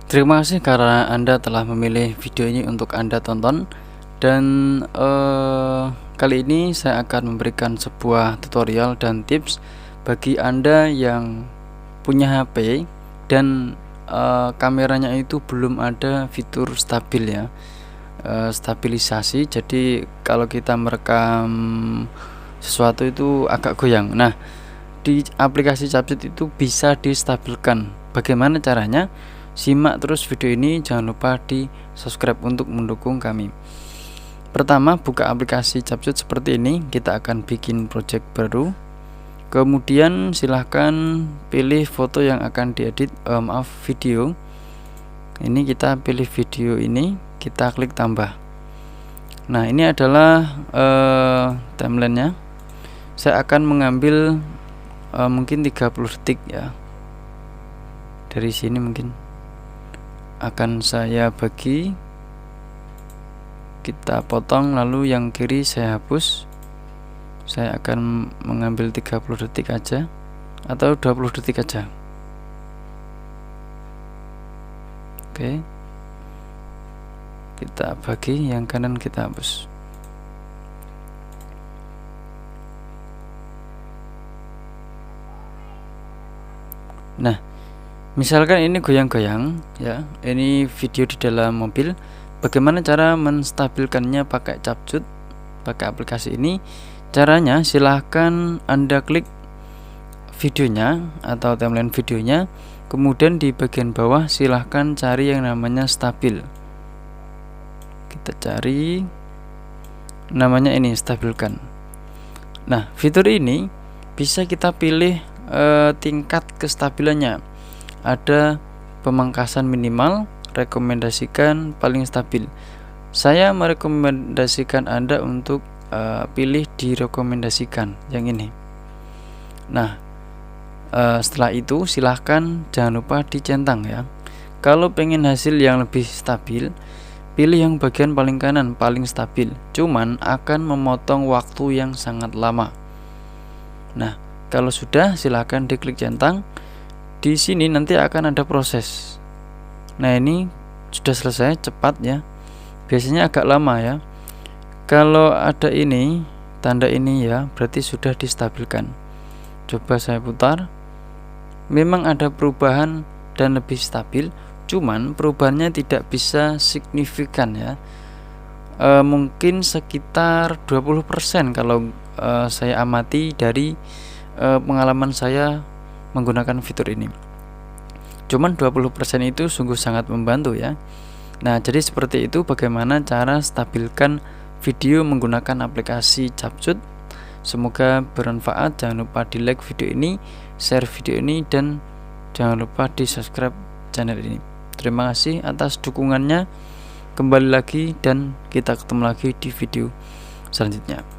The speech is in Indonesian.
Terima kasih karena Anda telah memilih video ini untuk Anda tonton. Dan kali ini saya akan memberikan sebuah tutorial dan tips bagi Anda yang punya HP dan kameranya itu belum ada fitur stabil ya, stabilisasi. Jadi kalau kita merekam sesuatu itu agak goyang. Nah, di aplikasi Capcut itu bisa distabilkan. Bagaimana caranya? Simak terus video ini, jangan lupa di subscribe untuk mendukung kami. Pertama, buka aplikasi Capcut seperti ini. Kita akan bikin project baru. Kemudian silahkan pilih foto yang akan diedit, video. Ini kita pilih video ini, kita klik tambah. Nah, ini adalah timelinenya. Saya akan mengambil mungkin 30 detik ya. Dari sini mungkin akan saya bagi, kita potong, lalu yang kiri saya hapus. Saya akan mengambil 30 detik aja atau 20 detik aja. Oke, kita bagi, yang kanan kita hapus. Nah, misalkan ini goyang-goyang ya, ini video di dalam mobil. Bagaimana cara menstabilkannya pakai Capcut, pakai aplikasi ini? Caranya silahkan Anda klik videonya atau timeline videonya, kemudian di bagian bawah silahkan cari yang namanya stabil. Kita cari namanya ini, stabilkan. Nah, fitur ini bisa kita pilih tingkat kestabilannya. Ada pemangkasan minimal, rekomendasikan, paling stabil. Saya merekomendasikan Anda untuk pilih direkomendasikan yang ini. Nah, setelah itu silahkan jangan lupa dicentang ya. Kalau pengen hasil yang lebih stabil, pilih yang bagian paling kanan, paling stabil. Cuman akan memotong waktu yang sangat lama. Nah, kalau sudah silahkan diklik centang. Di sini nanti akan ada proses. Nah, ini sudah selesai, cepat ya. Biasanya agak lama ya. Kalau ada ini, tanda ini ya, berarti sudah distabilkan. Coba saya putar. Memang ada perubahan dan lebih stabil, cuman perubahannya tidak bisa signifikan ya. Mungkin sekitar 20% kalau saya amati dari pengalaman saya menggunakan fitur ini. Cuman 20% itu sungguh sangat membantu ya. Nah, jadi seperti itu bagaimana cara stabilkan video menggunakan aplikasi Capcut. Semoga bermanfaat. Jangan lupa di like video ini, share video ini, dan jangan lupa di subscribe channel ini. Terima kasih atas dukungannya. Kembali lagi dan kita ketemu lagi di video selanjutnya.